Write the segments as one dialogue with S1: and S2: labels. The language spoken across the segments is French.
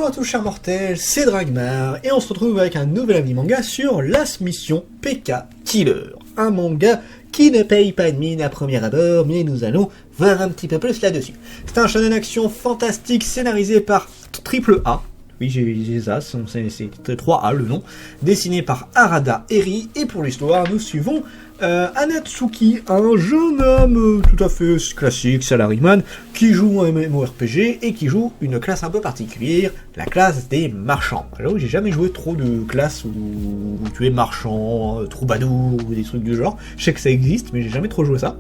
S1: Bonjour à tous chers mortels, c'est Dragmar, et on se retrouve avec un nouvel avis manga sur Last Mission PK Killer. Un manga qui ne paye pas de mine à premier abord, mais nous allons voir un petit peu plus là-dessus. C'est un shonen action fantastique scénarisé par Triple A. Oui, j'ai ça, c'est 3A le nom, dessiné par Arada Eri, et pour l'histoire, nous suivons Anatsuki, un jeune homme tout à fait classique, salaryman, qui joue un MMORPG et qui joue une classe un peu particulière, la classe des marchands. Alors j'ai jamais joué trop de classes où tu es marchand, troubadour ou des trucs du genre. Je sais que ça existe, mais j'ai jamais trop joué ça.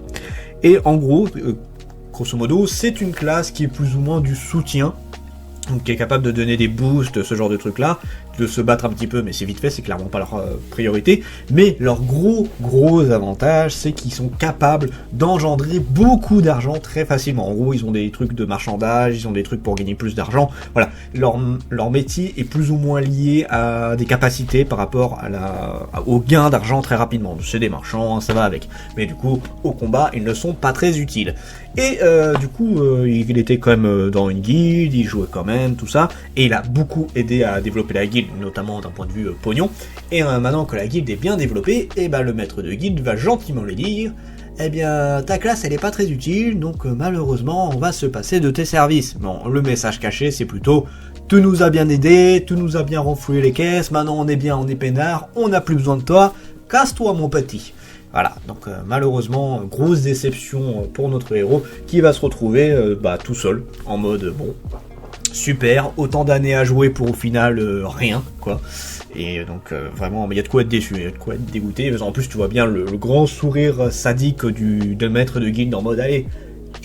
S1: Et en gros, grosso modo, c'est une classe qui est plus ou moins du soutien, donc qui est capable de donner des boosts, ce genre de trucs là, de se battre un petit peu, mais c'est vite fait, c'est clairement pas leur priorité. Mais leur gros avantage, c'est qu'ils sont capables d'engendrer beaucoup d'argent très facilement. En gros, ils ont des trucs de marchandage, ils ont des trucs pour gagner plus d'argent. Voilà, leur métier est plus ou moins lié à des capacités par rapport au gain d'argent très rapidement. C'est des marchands, ça va avec. Mais du coup, au combat, ils ne sont pas très utiles. Et du coup, il était quand même dans une guilde, il jouait quand même, tout ça, et il a beaucoup aidé à développer la guilde, notamment d'un point de vue pognon. Et maintenant que la guilde est bien développée, et le maître de guilde va gentiment lui dire: eh bien, ta classe elle est pas très utile, donc malheureusement on va se passer de tes services. Bon, le message caché c'est plutôt: tu nous as bien aidé, tu nous as bien renfloué les caisses, maintenant on est bien, on est peinard, on n'a plus besoin de toi, casse-toi mon petit. Voilà, donc malheureusement, grosse déception pour notre héros qui va se retrouver tout seul, en mode bon, super, autant d'années à jouer pour au final rien, quoi. Et donc vraiment, il y a de quoi être déçu, il y a de quoi être dégoûté. En plus, tu vois bien le grand sourire sadique de maître de guilde en mode: allez,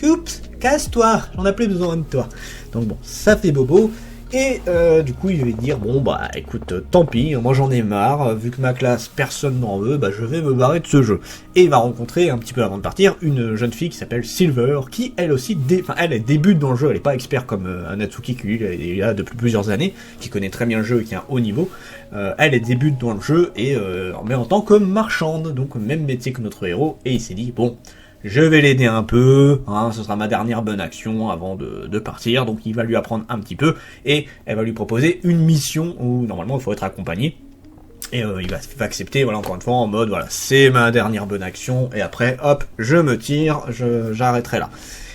S1: oups, casse-toi, j'en ai plus besoin de toi. Donc bon, ça fait bobo. Et du coup il va dire: bon écoute, tant pis, moi j'en ai marre, vu que ma classe personne n'en veut, je vais me barrer de ce jeu. Et il va rencontrer un petit peu avant de partir une jeune fille qui s'appelle Silver, qui elle aussi, elle débute dans le jeu, elle est pas expert comme Anatsuki qui lui est là depuis plusieurs années, qui connaît très bien le jeu et qui a un haut niveau. Elle débute dans le jeu et mais en tant que marchande, donc même métier que notre héros, et il s'est dit: bon, je vais l'aider un peu, ce sera ma dernière bonne action avant de partir, donc il va lui apprendre un petit peu, et elle va lui proposer une mission où normalement il faut être accompagné, et il va accepter, voilà, encore une fois, en mode, voilà, c'est ma dernière bonne action, et après, hop, je me tire, j'arrêterai là.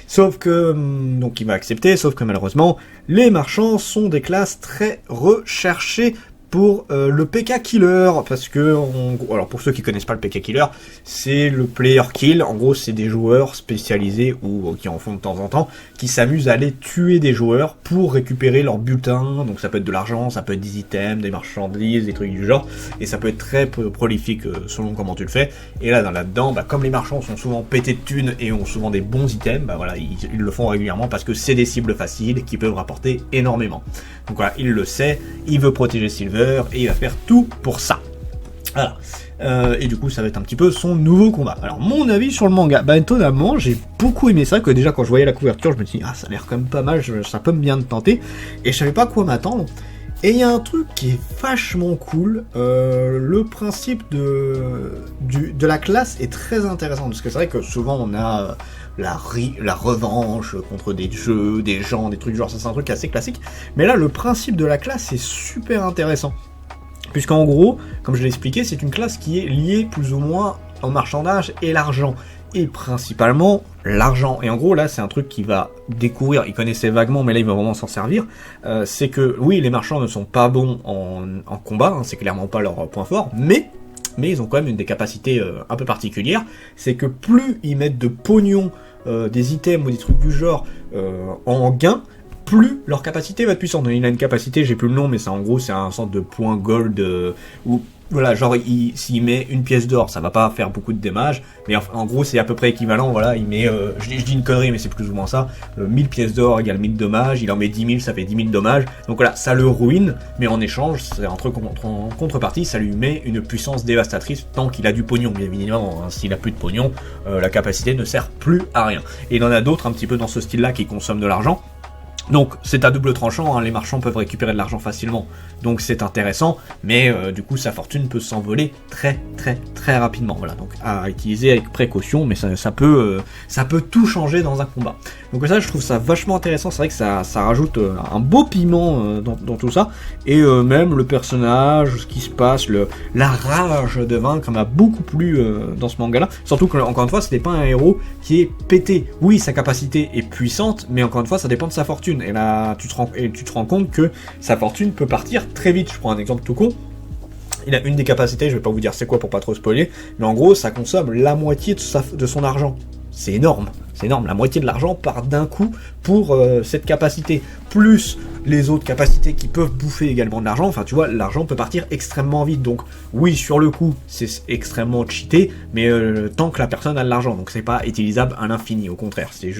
S1: Sauf que, donc il va accepter, sauf que malheureusement, les marchands sont des classes très recherchées pour le PK Killer, parce que, alors pour ceux qui connaissent pas le PK Killer, c'est le player kill. En gros, c'est des joueurs spécialisés ou qui en font de temps en temps, qui s'amusent à aller tuer des joueurs pour récupérer leur butin. Donc ça peut être de l'argent, ça peut être des items, des marchandises, des trucs du genre, et ça peut être très prolifique selon comment tu le fais. Et là-dedans, comme les marchands sont souvent pétés de thunes et ont souvent des bons items, voilà, ils le font régulièrement parce que c'est des cibles faciles qui peuvent rapporter énormément. Donc voilà, il le sait, il veut protéger Silver et il va faire tout pour ça. Voilà. Et du coup, ça va être un petit peu son nouveau combat. Alors, mon avis sur le manga, étonnamment, j'ai beaucoup aimé ça, que déjà quand je voyais la couverture, je me dis: ah, ça a l'air quand même pas mal, ça peut bien me tenter, et je savais pas à quoi m'attendre. Et il y a un truc qui est vachement cool, le principe de la classe est très intéressant, parce que c'est vrai que souvent on a la revanche contre des jeux, des gens, des trucs genre, ça c'est un truc assez classique, mais là le principe de la classe est super intéressant, puisqu'en gros, comme je l'ai expliqué, c'est une classe qui est liée plus ou moins au marchandage et l'argent, et principalement l'argent. Et en gros là c'est un truc qu'il va découvrir, il connaissait vaguement mais là il va vraiment s'en servir, c'est que oui, les marchands ne sont pas bons en combat, c'est clairement pas leur point fort, mais ils ont quand même une des capacités un peu particulières, c'est que plus ils mettent de pognon, des items ou des trucs du genre en gain, plus leur capacité va être puissante. Donc, il a une capacité, j'ai plus le nom, mais c'est en gros c'est un sorte de point gold où voilà, genre s'il met une pièce d'or, ça va pas faire beaucoup de dommages, mais en gros c'est à peu près équivalent, voilà, il met, je dis une connerie mais c'est plus ou moins ça, 1000 pièces d'or égale 1000 dommages, il en met 10 000, ça fait 10 000 dommages, donc voilà, ça le ruine, mais en échange, c'est en contrepartie, ça lui met une puissance dévastatrice tant qu'il a du pognon, bien évidemment, s'il a plus de pognon, la capacité ne sert plus à rien. Et il en a d'autres un petit peu dans ce style-là qui consomment de l'argent. Donc c'est à double tranchant, hein, les marchands peuvent récupérer de l'argent facilement, donc c'est intéressant, mais du coup sa fortune peut s'envoler très rapidement. Voilà, donc à utiliser avec précaution, mais ça peut tout changer dans un combat. Donc ça, je trouve ça vachement intéressant, c'est vrai que ça rajoute un beau piment dans tout ça, et même le personnage, ce qui se passe, la rage de vaincre m'a beaucoup plu dans ce manga-là, surtout que, encore une fois, ce n'est pas un héros qui est pété. Oui, sa capacité est puissante, mais encore une fois, ça dépend de sa fortune, et là, tu te rends compte que sa fortune peut partir très vite. Je prends un exemple tout con. Il a une des capacités, je vais pas vous dire c'est quoi pour pas trop spoiler, mais en gros, ça consomme la moitié de son argent. C'est énorme, la moitié de l'argent part d'un coup pour cette capacité, plus les autres capacités qui peuvent bouffer également de l'argent, enfin tu vois, l'argent peut partir extrêmement vite, donc oui, sur le coup, c'est extrêmement cheaté, mais tant que la personne a de l'argent, donc c'est pas utilisable à l'infini, au contraire, c'est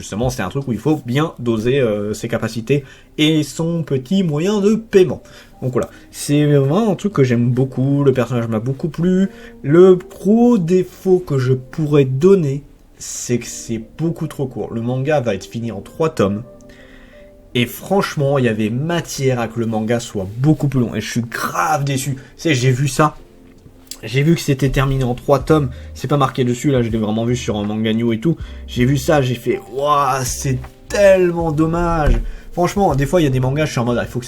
S1: un truc où il faut bien doser ses capacités et son petit moyen de paiement. Donc voilà, c'est vraiment un truc que j'aime beaucoup, le personnage m'a beaucoup plu, le gros défaut que je pourrais donner, c'est que c'est beaucoup trop court. Le manga va être fini en 3 tomes. Et franchement, il y avait matière à que le manga soit beaucoup plus long. Et je suis grave déçu. Tu sais, j'ai vu ça. J'ai vu que c'était terminé en 3 tomes. C'est pas marqué dessus, là, je l'ai vraiment vu sur un Manga New et tout. J'ai vu ça, j'ai fait waouh, c'est tellement dommage. Franchement, des fois, il y a des mangas, je suis en mode, il faut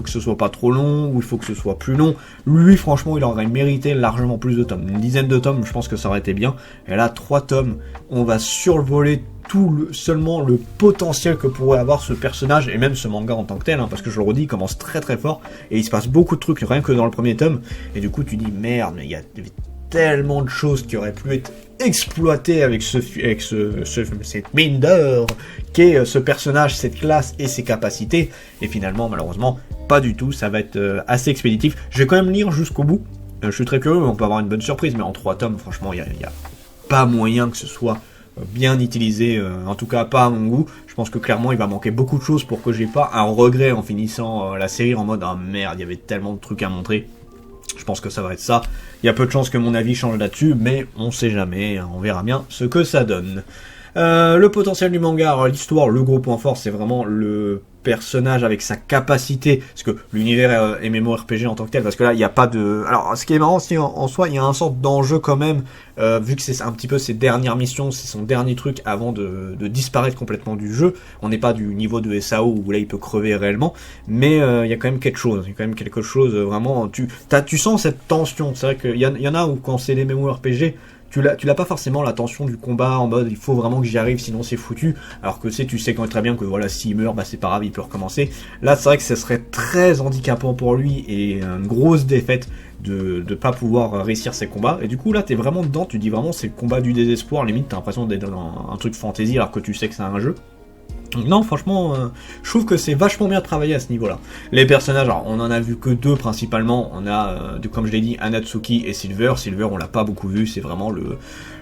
S1: que ce soit pas trop long, ou il faut que ce soit plus long. Lui, franchement, il aurait mérité largement plus de tomes. Une dizaine de tomes, je pense que ça aurait été bien. Et là, 3 tomes, on va survoler seulement le potentiel que pourrait avoir ce personnage, et même ce manga en tant que tel, hein, parce que je le redis, il commence très fort, et il se passe beaucoup de trucs, rien que dans le premier tome, et du coup, tu dis, merde, mais il y a tellement de choses qui auraient pu être exploitées avec cette mine d'or qu'est ce personnage, cette classe et ses capacités, et finalement malheureusement pas du tout, ça va être assez expéditif. Je vais quand même lire jusqu'au bout, je suis très curieux, on peut avoir une bonne surprise, mais en 3 tomes franchement il y a pas moyen que ce soit bien utilisé, en tout cas pas à mon goût. Je pense que clairement il va manquer beaucoup de choses pour que j'ai pas un regret en finissant la série en mode ah merde, il y avait tellement de trucs à montrer. Je pense que ça va être ça. Il y a peu de chances que mon avis change là-dessus, mais on sait jamais, on verra bien ce que ça donne. Le potentiel du manga, alors l'histoire, le gros point fort, c'est vraiment le personnage avec sa capacité, parce que l'univers MMORPG en tant que tel, parce que là, il n'y a pas de... Alors, ce qui est marrant aussi en soi, il y a un sorte d'enjeu quand même, vu que c'est un petit peu ses dernières missions, c'est son dernier truc avant de disparaître complètement du jeu. On n'est pas du niveau de SAO où là, il peut crever réellement, mais il y a quand même quelque chose, vraiment... Tu sens cette tension, c'est vrai qu'il y en a où quand c'est des MMORPG, tu l'as pas forcément la tension du combat en mode il faut vraiment que j'y arrive sinon c'est foutu, alors que tu sais quand même très bien que voilà, s'il meurt, bah c'est pas grave, il peut recommencer. Là c'est vrai que ce serait très handicapant pour lui et une grosse défaite de pas pouvoir réussir ses combats, et du coup là t'es vraiment dedans, tu dis vraiment c'est le combat du désespoir, limite t'as l'impression d'être dans un truc fantasy alors que tu sais que c'est un jeu. Non, franchement, je trouve que c'est vachement bien travaillé à ce niveau-là. Les personnages, alors, on en a vu que 2 principalement. On a, comme je l'ai dit, Anatsuki et Silver. Silver, on l'a pas beaucoup vu, c'est vraiment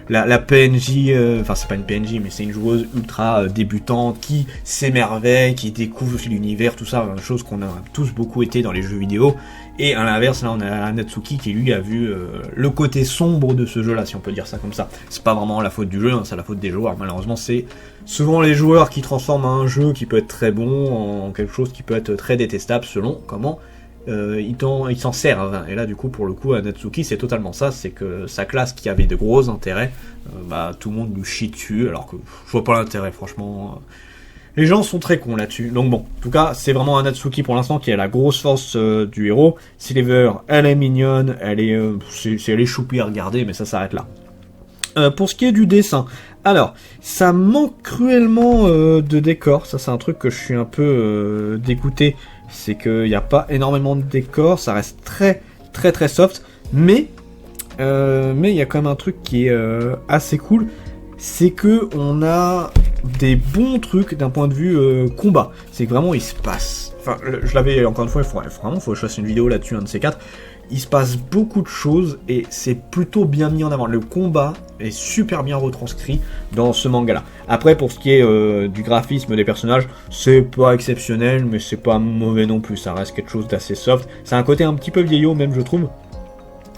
S1: la PNJ, enfin c'est pas une PNJ, mais c'est une joueuse ultra débutante qui s'émerveille, qui découvre l'univers, tout ça, chose qu'on a tous beaucoup été dans les jeux vidéo. Et à l'inverse, là on a Anatsuki qui lui a vu le côté sombre de ce jeu-là, si on peut dire ça comme ça. C'est pas vraiment la faute du jeu, hein, c'est la faute des joueurs. Malheureusement, c'est souvent les joueurs qui transforment un jeu qui peut être très bon en quelque chose qui peut être très détestable selon comment ils s'en servent. Et là, du coup, pour le coup, Anatsuki, c'est totalement ça. C'est que sa classe qui avait de gros intérêts, tout le monde lui chie dessus, alors que je vois pas l'intérêt, franchement. Les gens sont très cons là-dessus. Donc bon, en tout cas, c'est vraiment Anatsuki pour l'instant qui a la grosse force du héros. Silver, elle est mignonne, elle est choupie à regarder, mais ça s'arrête là. Pour ce qui est du dessin, alors, ça manque cruellement de décor. Ça, c'est un truc que je suis un peu dégoûté. C'est qu'il n'y a pas énormément de décor. Ça reste très soft. Mais il y a quand même un truc qui est assez cool. C'est que on a des bons trucs d'un point de vue combat. C'est que vraiment, il se passe... Enfin, je l'avais, encore une fois, faut que je fasse une vidéo là-dessus, un de ces 4. Il se passe beaucoup de choses et c'est plutôt bien mis en avant. Le combat est super bien retranscrit dans ce manga-là. Après, pour ce qui est du graphisme des personnages, c'est pas exceptionnel, mais c'est pas mauvais non plus. Ça reste quelque chose d'assez soft. C'est un côté un petit peu vieillot, même, je trouve.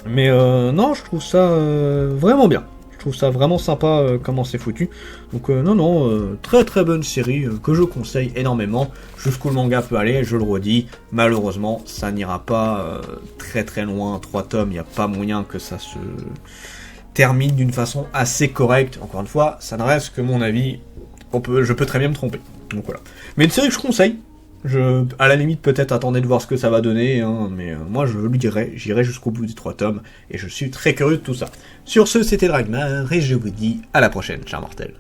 S1: Mais non, je trouve ça vraiment bien. Je trouve ça vraiment sympa comment c'est foutu. Donc non, très très bonne série que je conseille énormément. Jusqu'où le manga peut aller, je le redis. Malheureusement, ça n'ira pas très très loin. 3 tomes, il n'y a pas moyen que ça se termine d'une façon assez correcte. Encore une fois, ça ne reste que mon avis. Je peux très bien me tromper. Donc voilà. Mais une série que je conseille. À la limite, peut-être attendez de voir ce que ça va donner, hein, mais moi je lui dirai, j'irai jusqu'au bout des 3 tomes, et je suis très curieux de tout ça. Sur ce, c'était Dragmar, et je vous dis à la prochaine, chers mortels.